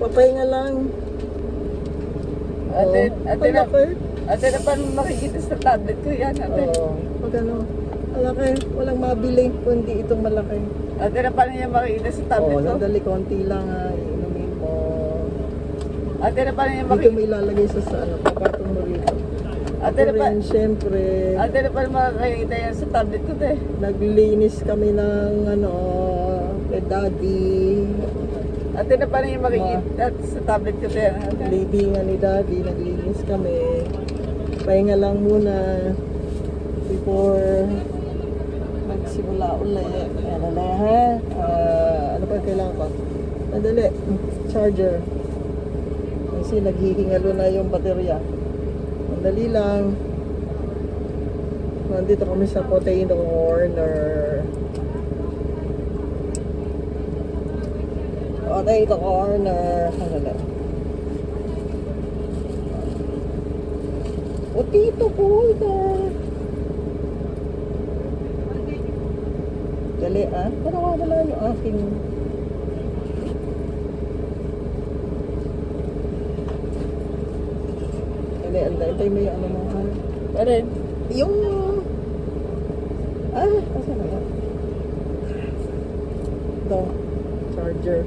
Papahinga lang. Ate na paano makikita sa tablet ko yan, ate? Oo. Pag ano, malaki. Walang mabili, kundi itong malaki. Ate na paano niya makikita sa tablet Oo, ko? sandali, konti lang ha. Inumin mo. Ate na paano niya Dito makikita? mo ilalagay sa ano, papatong mo rito. Ate na pa, Rin, syempre, ate na paano makikita yan sa tablet ko, te? naglinis kami ng ano, kay Daddy. Ate na paano niya makikita sa tablet ko, te? Ate? Lady nga ni Daddy, naglinis kami. Pahinga lang muna before magsimula ulit. Ayan, ha? Ano pa kailangan ko? Madali, charger. Kasi naghihingalo na yung baterya. Madali lang. Nandito kami sa potato corner. Potato corner. Madali. Potato corner. Dali ah. Parang wala yung aking... Antay mo yung ano mo. Paren. Yung... kasi na yan. Ito. Charger.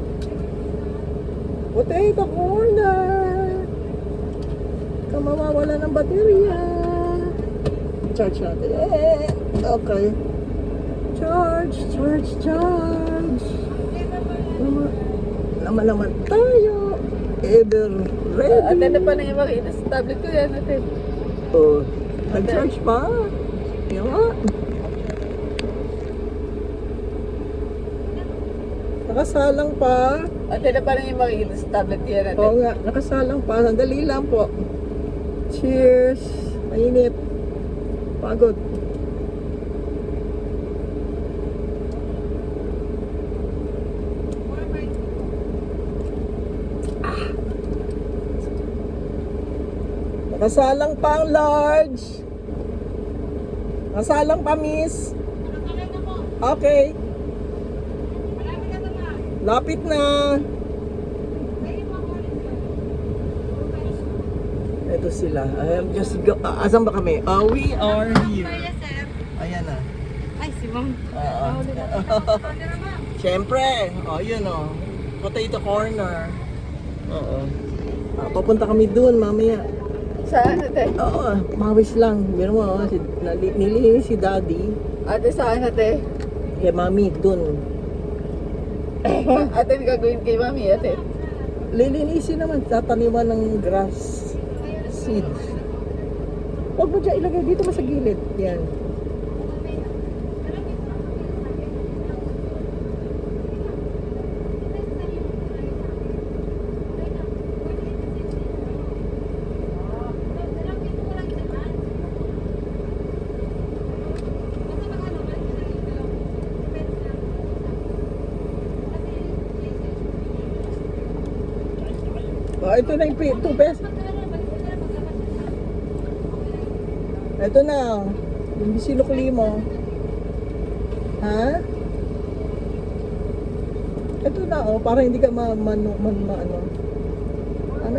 Potato corner. Kamawawala ng baterya. Charge natin. Okay. Charge. Naman tayo. Ever ready. Ate na paano niya makikita sa tablet ko yan, ate? Oh, nag-charge pa. Yan nga. Nakasalang pa. Ate na paano niya makikita sa tablet ko yan, ate? Oo nga, nakasalang pa. Sandali lang po. Cheers. Mainit. Pagod. Nakasalang pa ang large. Nakasalang pa, miss. Okay. Lapit na. Ito sila. Asan ba kami? We are here. Ayan na. Ay, si Ma'am. Siyempre. Yun o. Potato corner. Oo. Papunta kami dun mamaya. Saan, ate? Oo, mawis lang. Meron mo, nilinis si Daddy. Ate, saan, ate? Kay Mami, dun. Ate, ang gagawin kay mami, ate? Lilinisin naman, tataniman ng grass seeds. Huwag mo dyan ilagay dito sa gilid. Yan. Ito na yung 2 pesos. Ito na. Yung bisinukli mo. Ha? Ito na para hindi ka ano. Ano?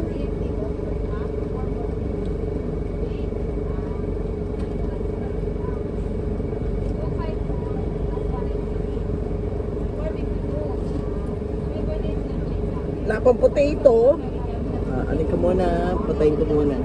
Lapang potato. Alin ka muna, patayin ko muna.